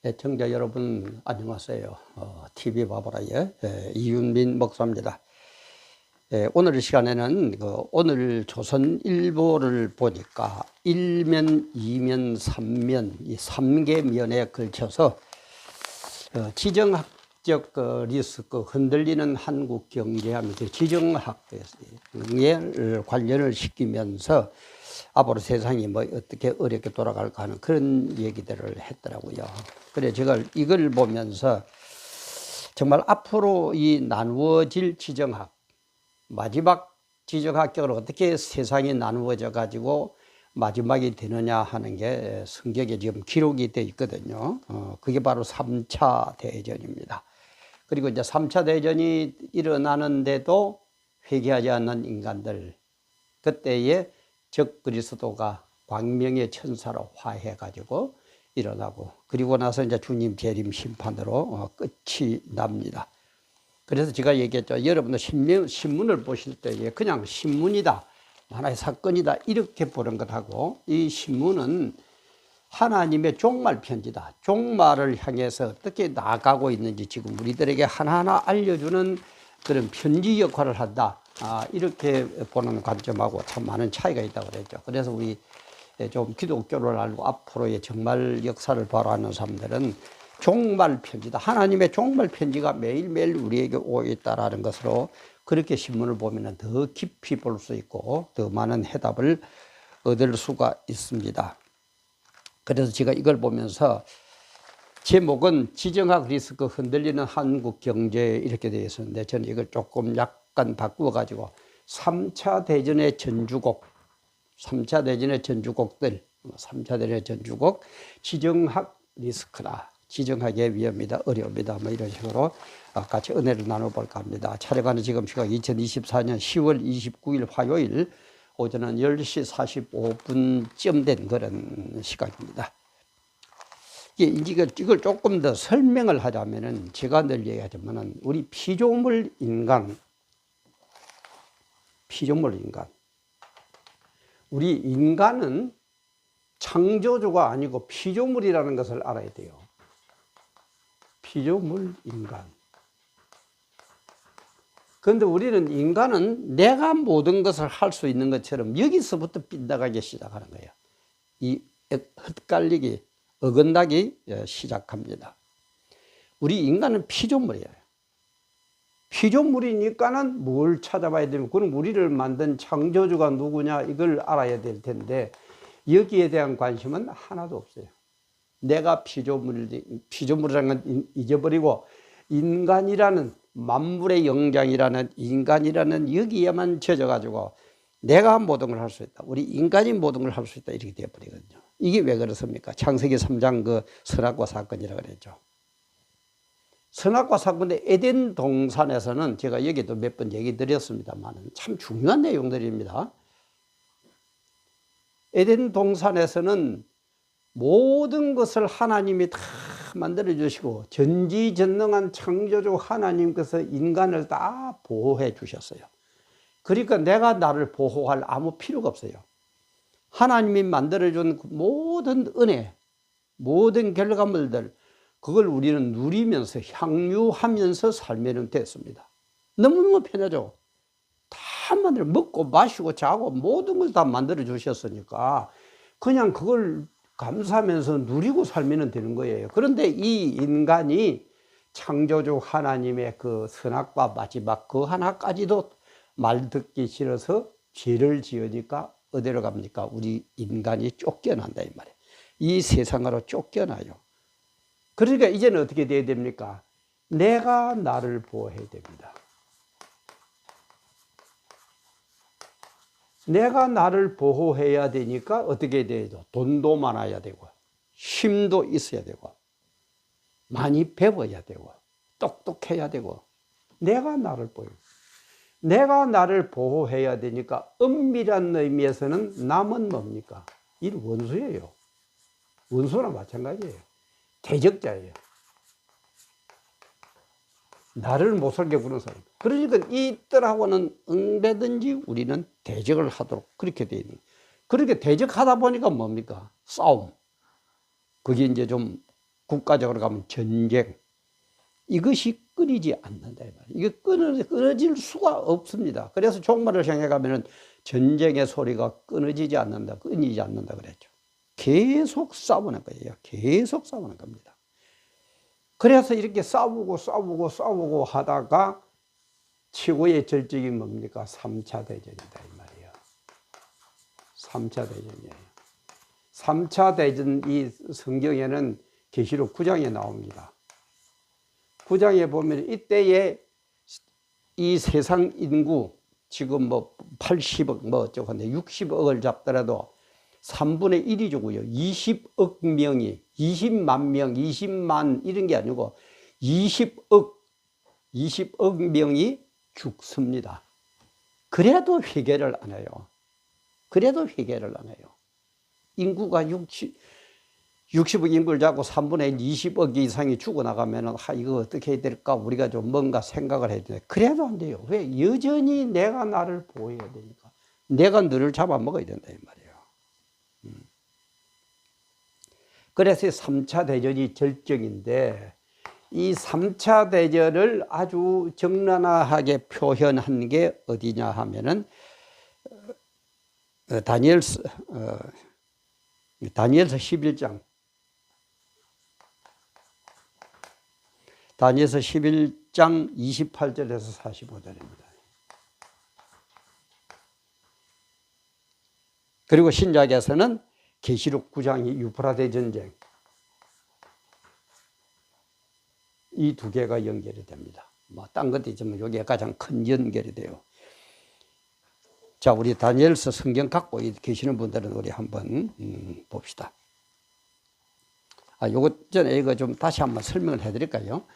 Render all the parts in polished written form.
애청자 여러분 안녕하세요. TV 바보라의 이윤민 목사입니다. 오늘 시간에는 오늘 조선일보를 보니까 1면, 2면, 3면 이 3개 면에 걸쳐서 지정학적 리스크 흔들리는 한국 경제하면서 지정학에 관련을 시키면서 앞으로 세상이 뭐 어떻게 어렵게 돌아갈까 하는 그런 얘기들을 했더라고요. 그래 제가 이걸 보면서 정말 앞으로 이 나누어질 지정학, 마지막 지정학적으로 어떻게 세상이 나누어져 가지고 마지막이 되느냐 하는 게 성경에 지금 기록이 되어 있거든요. 그게 바로 3차 대전입니다. 그리고 이제 3차 대전이 일어나는데도 회개하지 않는 인간들, 그때에 적 그리스도가 광명의 천사로 화해 가지고 일어나고, 그리고 나서 이제 주님 재림 심판으로 끝이 납니다. 그래서 제가 얘기했죠. 여러분들 신문을 보실 때에 그냥 신문이다, 하나의 사건이다 이렇게 보는 것하고, 이 신문은 하나님의 종말 편지다. 종말을 향해서 어떻게 나아가고 있는지 지금 우리들에게 하나하나 알려주는 그런 편지 역할을 한다. 이렇게 보는 관점하고 참 많은 차이가 있다고 그랬죠. 그래서 우리 좀 기독교를 알고 앞으로의 정말 역사를 바라는 사람들은 종말 편지다. 하나님의 종말 편지가 매일매일 우리에게 오고 있다라는 것으로 그렇게 신문을 보면 더 깊이 볼 수 있고 더 많은 해답을 얻을 수가 있습니다. 그래서 제가 이걸 보면서 제목은 지정학 리스크 흔들리는 한국 경제 이렇게 되어 있었는데, 저는 이걸 조금 약간 바꾸어 가지고 3차 대전의 전주곡, 3차 대전의 전주곡들, 3차 대전의 전주곡, 지정학 리스크다, 지정학의 위험이다, 어려움이다, 뭐 이런 식으로 같이 은혜를 나눠볼까 합니다. 촬영하는 지금 시각 2024년 10월 29일 화요일 오전 10시 45분쯤 된 그런 시각입니다. 이걸 조금 더 설명을 하자면은, 제가 늘 얘기하자면은 우리 피조물 인간, 우리 인간은 창조주가 아니고 피조물이라는 것을 알아야 돼요. 피조물 인간. 그런데 우리는 인간은 내가 모든 것을 할 수 있는 것처럼 여기서부터 빗나가기 시작하는 거예요. 이 헛갈리기, 어긋나기 시작합니다. 우리 인간은 피조물이에요. 피조물이니까는 뭘 찾아봐야 되면, 그럼 우리를 만든 창조주가 누구냐 이걸 알아야 될 텐데 여기에 대한 관심은 하나도 없어요. 내가 피조물이라는 건 잊어버리고 인간이라는, 만물의 영장이라는 인간이라는 여기에만 젖어가지고 내가 모든 걸 할 수 있다, 우리 인간이 모든 걸 할 수 있다 이렇게 되어버리거든요. 이게 왜 그렇습니까? 창세기 3장 그 선악과 사건이라고 그랬죠. 선악과 사건의 에덴 동산에서는 제가 여기도 몇 번 얘기 드렸습니다만 참 중요한 내용들입니다. 에덴 동산에서는 모든 것을 하나님이 다 만들어 주시고 전지전능한 창조주 하나님께서 인간을 다 보호해 주셨어요. 그러니까 내가 나를 보호할 아무 필요가 없어요. 하나님이 만들어준 모든 은혜, 모든 결과물들, 그걸 우리는 누리면서 향유하면서 살면 됐습니다. 너무너무 편하죠. 다 만들어, 먹고 마시고 자고 모든 걸 다 만들어 주셨으니까 그냥 그걸 감사하면서 누리고 살면 되는 거예요. 그런데 이 인간이 창조주 하나님의 그 선악과 마지막 그 하나까지도 말 듣기 싫어서 죄를 지으니까 어디로 갑니까? 우리 인간이 쫓겨난다 이 말이에요. 이 세상으로 쫓겨나요. 그러니까 이제는 어떻게 돼야 됩니까? 내가 나를 보호해야 됩니다. 내가 나를 보호해야 되니까 어떻게 돼야 돼요? 돈도 많아야 되고, 힘도 있어야 되고, 많이 배워야 되고, 똑똑해야 되고, 내가 나를 보호해야 돼요. 내가 나를 보호해야 되니까 엄밀한 의미에서는 남은 뭡니까? 이 원수예요. 원수나 마찬가지예요. 대적자예요. 나를 못 살게 구는 사람. 그러니까 이들하고는 응배든지 우리는 대적을 하도록 그렇게 되어 있는. 그렇게 대적하다 보니까 뭡니까? 싸움. 그게 이제 좀 국가적으로 가면 전쟁. 이것이 끊이지 않는다. 이게 끊어질 수가 없습니다. 그래서 종말을 향해 가면은 전쟁의 소리가 끊어지지 않는다. 끊이지 않는다 그랬죠. 계속 싸우는 거예요. 계속 싸우는 겁니다. 그래서 이렇게 싸우고 하다가 최고의 절정이 뭡니까? 3차 대전이다 이 말이에요. 3차 대전이에요. 3차 대전 이 성경에는 계시록 9장에 나옵니다. 9장에 보면 이때에 이 세상 인구 지금 뭐 80억 뭐 어쩌고 한데 60억을 잡더라도 3분의 1이죠고요. 20억 명이 20만 명, 20만 이런 게 아니고 20억 명이 죽습니다. 그래도 회개를 안 해요. 그래도 회개를 안 해요. 인구가 60억 인구를 잡고 3분의 1, 20억 이상이 죽어나가면 이거 어떻게 해야 될까? 우리가 좀 뭔가 생각을 해야 돼. 그래도 안 돼요. 왜? 여전히 내가 나를 보호해야 되니까. 내가 너를 잡아먹어야 된다 이 말이에요. 그래서 3차 대전이 절정인데 이 3차 대전을 아주 적나라하게 표현한 게 어디냐 하면은 다니엘서 11장. 다니엘서 11장 28절에서 45절입니다. 그리고 신약에서는 계시록 9장이 유프라데 전쟁. 이 두 개가 연결이 됩니다. 뭐 딴 것도 있지만 여기에 가장 큰 연결이 돼요. 자, 우리 다니엘서 성경 갖고 계시는 분들은 우리 한번 봅시다. 요거 전에 이거 좀 다시 한번 설명을 해드릴까요?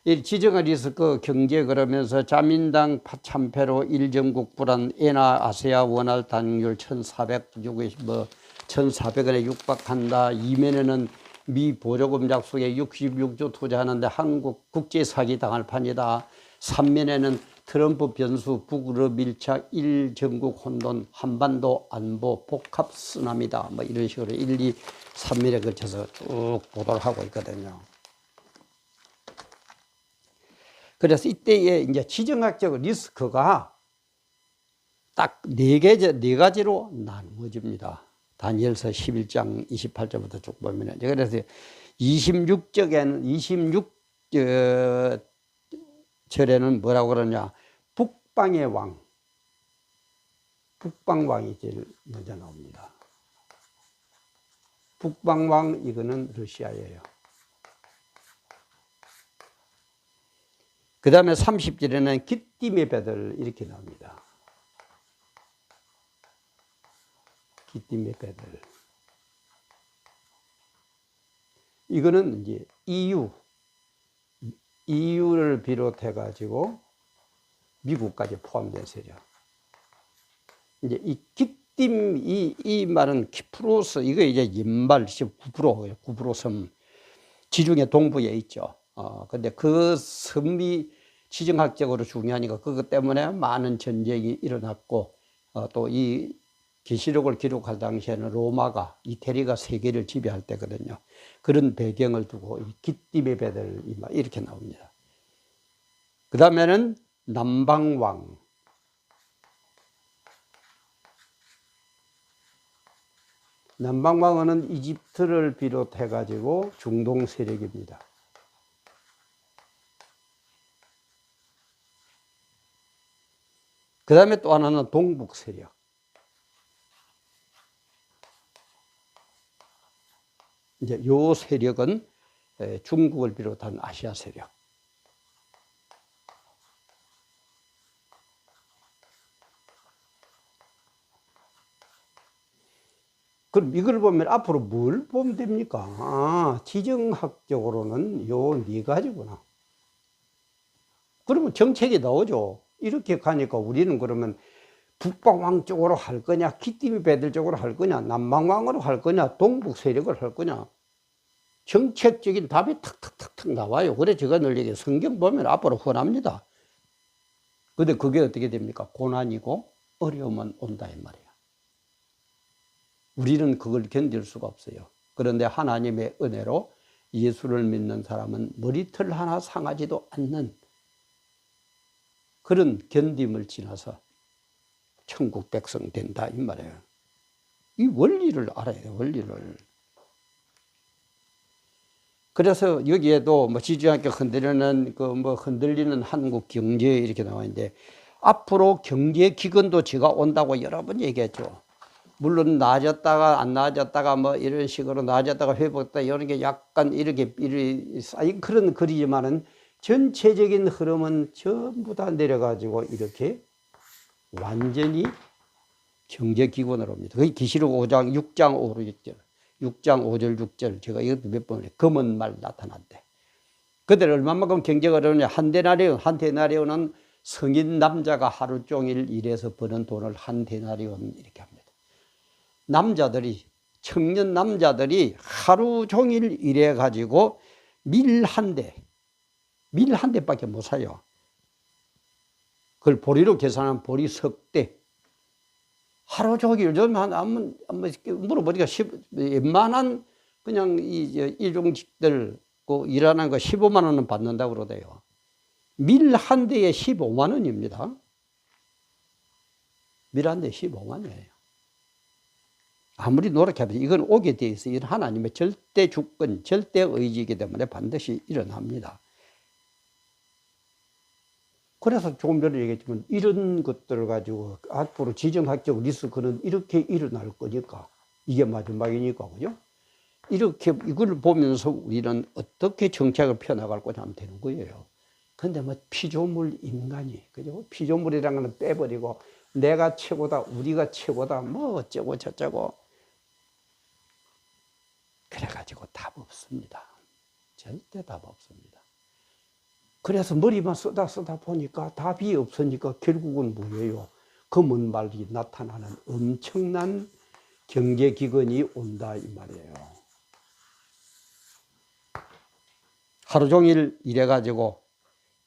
이 지정을 있을 그 경제 그러면서 자민당 참패로 일정국 불안 엔화 아세아 원화 단율 1,400원에 육박한다. 이면에는 미 보조금 약속에 66조 투자하는데 한국 국제 사기 당할 판이다. 3면에는 트럼프 변수 북으로 밀착 1전국 혼돈 한반도 안보 복합 쓰나미다. 뭐 이런 식으로 1, 2, 3면에 걸쳐서 쭉 보도를 하고 있거든요. 그래서 이때에 이제 지정학적 리스크가 딱 네 가지로 나누어집니다. 다니엘서 11장 28절부터 쭉 보면 그래서 26절에는 뭐라고 그러냐? 북방의 왕, 북방왕이 제일 먼저 나옵니다. 북방왕 이거는 러시아예요. 그 다음에 30절에는 기띔의 배들 이렇게 나옵니다. 기띔의 배들. 이거는 이제 EU를 비롯해 가지고 미국까지 포함된 세력. 이제 이 기띔 이 말은 키프로스 이거 이제 옛말 9% 섬 지중해 동부에 있죠. 근데 그 섬이 지정학적으로 중요하니까 그것 때문에 많은 전쟁이 일어났고 또 이 계시록을 기록할 당시에는 로마가 이태리가 세계를 지배할 때거든요. 그런 배경을 두고 이 기띔의 배들 이렇게 나옵니다. 그 다음에는 남방왕. 남방왕은 이집트를 비롯해 가지고 중동 세력입니다. 그 다음에 또 하나는 동북 세력. 이제 요 세력은 중국을 비롯한 아시아 세력. 그럼 이걸 보면 앞으로 뭘 보면 됩니까? 지정학적으로는 요 네 가지구나. 그러면 정책이 나오죠. 이렇게 가니까 우리는 그러면 북방왕 쪽으로 할 거냐, 기띔의 배들 쪽으로 할 거냐, 남방왕으로 할 거냐, 동북 세력을 할 거냐. 정책적인 답이 탁탁탁탁 나와요. 그래 제가 늘 얘기해요. 성경 보면 앞으로 훤합니다. 근데 그게 어떻게 됩니까? 고난이고 어려움은 온다 이 말이에요. 우리는 그걸 견딜 수가 없어요. 그런데 하나님의 은혜로 예수를 믿는 사람은 머리털 하나 상하지도 않는 그런 견딤을 지나서 천국 백성 된다 이 말이에요. 이 원리를 알아야 돼요. 원리를. 그래서 여기에도 뭐 지지 않게 흔들리는 흔들리는 한국 경제 이렇게 나와 있는데 앞으로 경제 기근도 제가 온다고 여러 번 얘기했죠. 물론 나아졌다가 안 나아졌다가 뭐 이런 식으로 나아졌다가 회복했다 이런 게 약간 이렇게 쌓인 그런 글이지만은 전체적인 흐름은 전부 다 내려가지고 이렇게 완전히 경제 기근으로 옵니다. 거기 계시록 5장 6장 5로 6절 6장 5절 6절 제가 이것도 몇 번 검은 말 나타난대. 그들 얼마만큼 경제가 어려우냐. 한 데나리온은 성인 남자가 하루 종일 일해서 버는 돈을 한 데나리온 이렇게 합니다. 남자들이 청년 남자들이 하루 종일 일해 가지고 밀 한 대밖에 못 사요. 그걸 보리로 계산하면 보리 석 대. 하루 종일 좀 한번 물어보니까 웬만한 그냥 이 일용직들 일하는 거 15만 원은 받는다고 그러대요. 밀 한 대에 15만 원입니다. 밀 한 대에 15만 원이에요. 아무리 노력해도 이건 오게 돼 있어요. 이건 하나님의 절대 주권, 절대 의지이기 때문에 반드시 일어납니다. 그래서 조금 전에 얘기했지만 이런 것들을 가지고 앞으로 지정학적 리스크는 이렇게 일어날 거니까 이게 마지막이니까 그죠? 이렇게 이걸 보면서 우리는 어떻게 정책을 펴나갈 거냐 하면 되는 거예요. 근데 뭐 피조물 인간이 그죠? 피조물이라는 건 빼버리고 내가 최고다, 우리가 최고다, 뭐 어쩌고 저쩌고 그래가지고 답 없습니다. 절대 답 없습니다. 그래서 머리만 쓰다 보니까 답이 없으니까 결국은 뭐예요? 검은 말이 나타나는 엄청난 경제기근이 온다 이 말이에요. 하루 종일 일해가지고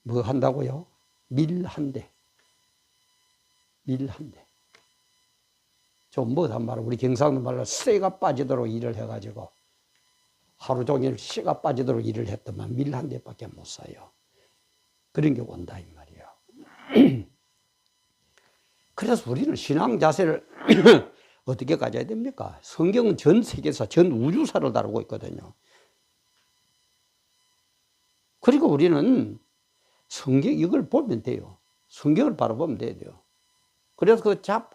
뭐 한다고요? 밀 한 대. 밀 한 대. 좀 뭐단 말이야. 우리 경상도 말로 쇠가 빠지도록 일을 해가지고 하루 종일 씨가 빠지도록 일을 했더만 밀 한 대밖에 못 사요. 그런 게 온다 이 말이에요. 그래서 우리는 신앙 자세를 어떻게 가져야 됩니까? 성경은 전 세계사, 전 우주사를 다루고 있거든요. 그리고 우리는 성경 이걸 보면 돼요. 성경을 바라보면 돼요. 그래서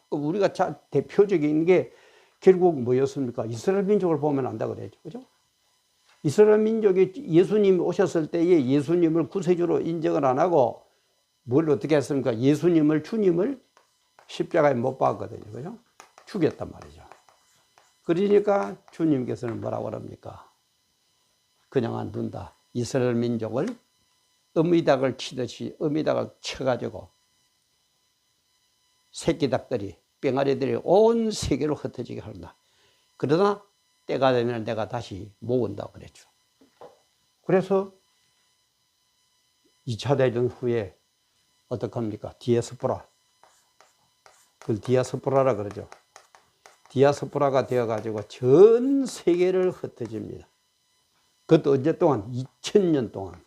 우리가 대표적인 게 결국 뭐였습니까? 이스라엘 민족을 보면 안다 그랬죠. 그죠? 이스라엘 민족이 예수님이 오셨을 때에 예수님을 구세주로 인정을 안 하고 뭘 어떻게 했습니까? 주님을 십자가에 못 박았거든요. 그죠? 죽였단 말이죠. 그러니까 주님께서는 뭐라고 그럽니까? 그냥 안 둔다. 이스라엘 민족을 어미닭을 치듯이 어미닭을 쳐가지고 새끼닭들이 뺑아리들이 온 세계로 흩어지게 한다. 그러나 때가 되면 내가 다시 모은다고 그랬죠. 그래서 2차 대전 후에 어떻게 합니까? 디아스포라. 그걸 디아스포라라 그러죠. 디아스포라가 되어가지고 전 세계를 흩어집니다. 그것도 언제 동안? 2000년 동안.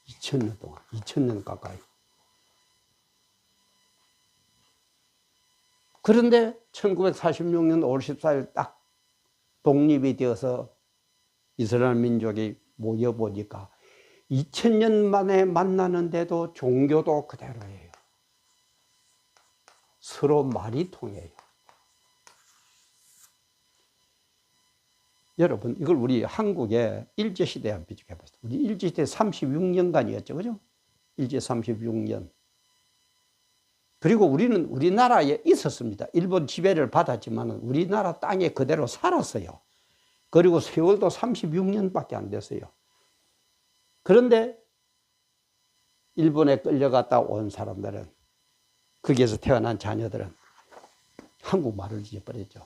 2000년 가까이. 그런데 1946년 5월 14일 딱 독립이 되어서 이스라엘 민족이 모여보니까 2000년 만에 만나는데도 종교도 그대로예요. 서로 말이 통해요. 여러분, 이걸 우리 한국의 일제시대에 한번 비교해보세요. 우리 일제시대 36년간이었죠. 그죠? 일제 36년. 그리고 우리는 우리나라에 있었습니다. 일본 지배를 받았지만 우리나라 땅에 그대로 살았어요. 그리고 세월도 36년밖에 안 됐어요. 그런데 일본에 끌려갔다 온 사람들은, 거기에서 태어난 자녀들은 한국말을 잊어버렸죠.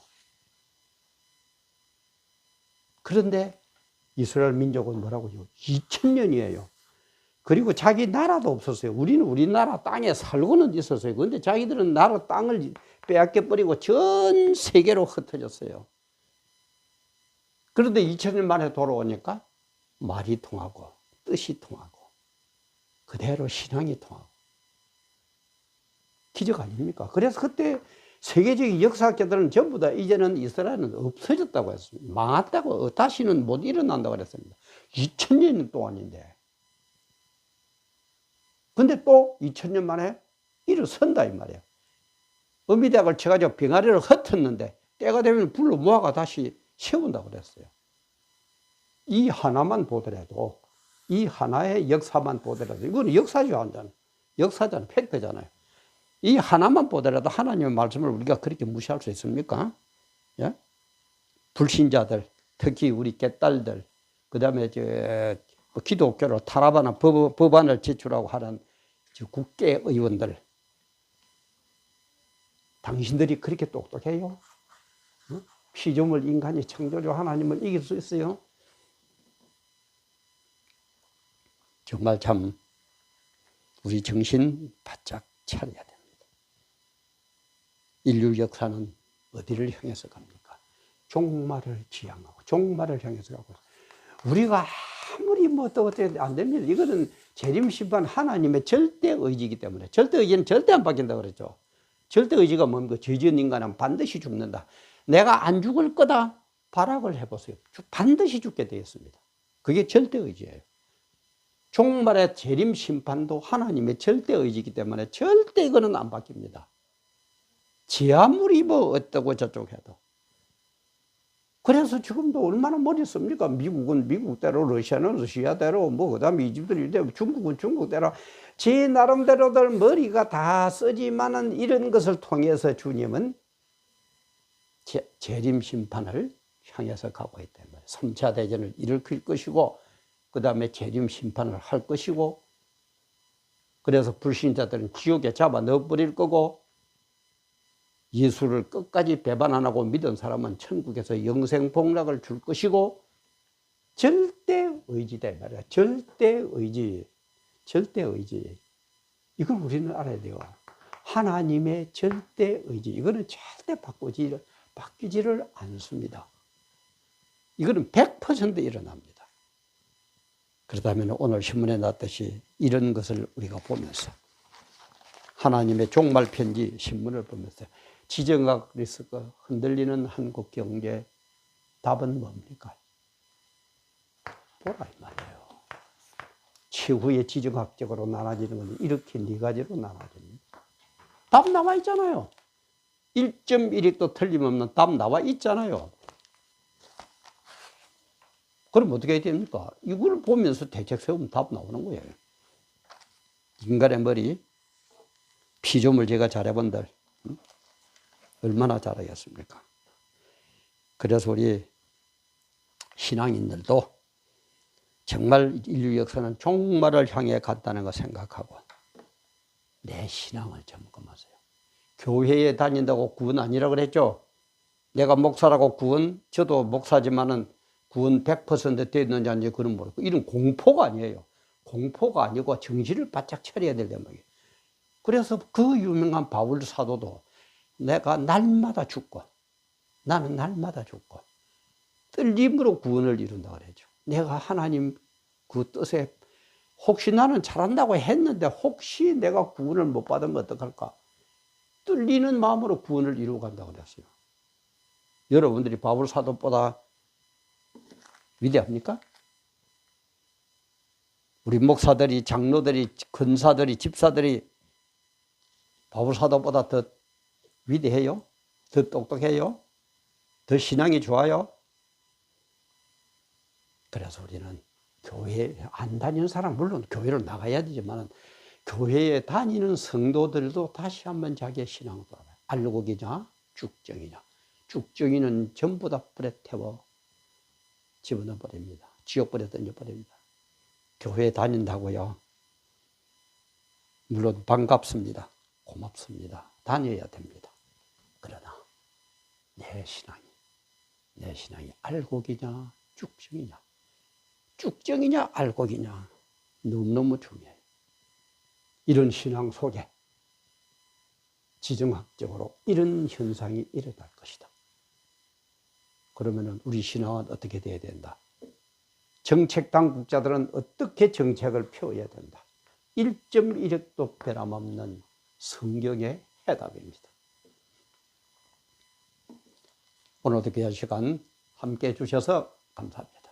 그런데 이스라엘 민족은 뭐라고요? 2000년이에요. 그리고 자기 나라도 없었어요. 우리는 우리나라 땅에 살고는 있었어요. 그런데 자기들은 나라 땅을 빼앗겨버리고 전 세계로 흩어졌어요. 그런데 2000년 만에 돌아오니까 말이 통하고 뜻이 통하고 그대로 신앙이 통하고 기적 아닙니까? 그래서 그때 세계적인 역사학자들은 전부 다 이제는 이스라엘은 없어졌다고 했습니다. 망했다고, 다시는 못 일어난다고 그랬습니다. 2000년 동안인데. 근데 또 2000년 만에 일어선다, 이 말이에요. 어미대학을 쳐가지고 병아리를 흩었는데 때가 되면 불로 모아가 다시 세운다고 그랬어요. 이 하나만 보더라도, 이 하나의 역사만 보더라도, 이거는 역사죠, 완전. 역사잖아요. 팩트잖아요. 이 하나만 보더라도 하나님의 말씀을 우리가 그렇게 무시할 수 있습니까? 예? 불신자들, 특히 우리 개딸들, 그 다음에 기독교로 탄압하는 법안을 제출하고 하는 국회의원들, 당신들이 그렇게 똑똑해요? 피조물 인간이 창조주 하나님을 이길 수 있어요? 정말 참 우리 정신 바짝 차려야 됩니다. 인류 역사는 어디를 향해서 갑니까? 종말을 지향하고 종말을 향해서 가고, 우리가 아무리 뭐 또 어떻게 안 됩니다. 이거는 재림심판 하나님의 절대 의지이기 때문에, 절대 의지는 절대 안 바뀐다고 그랬죠. 절대 의지가 뭡니까? 죄 지은 인간은 반드시 죽는다. 내가 안 죽을 거다 발악을 해보세요. 반드시 죽게 되어 있습니다. 그게 절대 의지예요. 종말의 재림 심판도 하나님의 절대 의지이기 때문에 절대 이거는 안 바뀝니다. 지 아무리 뭐 어떠고 저쪽 해도. 그래서 지금도 얼마나 머리 씁니까? 미국은 미국대로, 러시아는 러시아대로, 뭐 그다음에 이집트는 이대로, 중국은 중국대로, 제 나름대로들 머리가 다 쓰지만은 이런 것을 통해서 주님은 재림 심판을 향해서 가고 있단 말이에요. 3차 대전을 일으킬 것이고, 그 다음에 재림 심판을 할 것이고, 그래서 불신자들은 지옥에 잡아 넣어버릴 거고, 예수를 끝까지 배반 안 하고 믿은 사람은 천국에서 영생 복락을 줄 것이고, 절대 의지다 말이야. 절대 의지. 절대 의지. 이걸 우리는 알아야 돼요. 하나님의 절대 의지. 이거는 절대 바뀌지를 않습니다. 이거는 100% 일어납니다. 그렇다면 오늘 신문에 났듯이 이런 것을 우리가 보면서, 하나님의 종말 편지 신문을 보면서 지정학 리스크 흔들리는 한국 경제 답은 뭡니까? 보라 이 말이에요. 최후의 지정학적으로 나눠지는 건 이렇게 네 가지로 나눠집니다. 답 나와 있잖아요. 1.1도 틀림없는 답 나와 있잖아요. 그럼 어떻게 해야 됩니까? 이걸 보면서 대책 세우면 답 나오는 거예요. 인간의 머리, 피조물 제가 잘해본들 얼마나 잘하겠습니까? 그래서 우리 신앙인들도 정말 인류 역사는 종말을 향해 갔다는 거 생각하고 내 신앙을 점검하세요. 교회에 다닌다고 구원 아니라고 그랬죠? 내가 목사라고 구원, 저도 목사지만은 구원 100% 됐는지 아닌지 그건 모르고, 이런 공포가 아니에요. 공포가 아니고 정신을 바짝 차려야 된단 말이에요. 그래서 그 유명한 바울 사도도 내가 날마다 죽고, 나는 날마다 죽고, 떨림으로 구원을 이룬다 그랬죠. 내가 하나님 그 뜻에, 혹시 나는 잘한다고 했는데 혹시 내가 구원을 못 받으면 어떡할까? 떨리는 마음으로 구원을 이루어 간다고 그랬어요. 여러분들이 바울 사도보다 위대합니까? 우리 목사들이, 장로들이, 권사들이, 집사들이 바울 사도보다 더 위대해요? 더 똑똑해요? 더 신앙이 좋아요? 그래서 우리는 교회 안 다니는 사람, 물론 교회를 나가야 되지만 교회에 다니는 성도들도 다시 한번 자기의 신앙을 돌아봐요. 알곡이냐 쭉정이냐. 쭉정이는 전부 다 불에 태워 집어넣어 버립니다. 지옥불에 던져버립니다. 교회에 다닌다고요? 물론 반갑습니다. 고맙습니다. 다녀야 됩니다. 그러나 내 신앙이 알곡이냐 쭉정이냐. 쭉정이냐 알곡이냐 너무너무 중요해요. 이런 신앙 속에 지정학적으로 이런 현상이 일어날 것이다. 그러면은 우리 신앙은 어떻게 돼야 된다? 정책 당국자들은 어떻게 정책을 펴야 된다? 1.1획도 변함없는 성경의 해답입니다. 오늘도 귀한 시간 함께 해주셔서 감사합니다.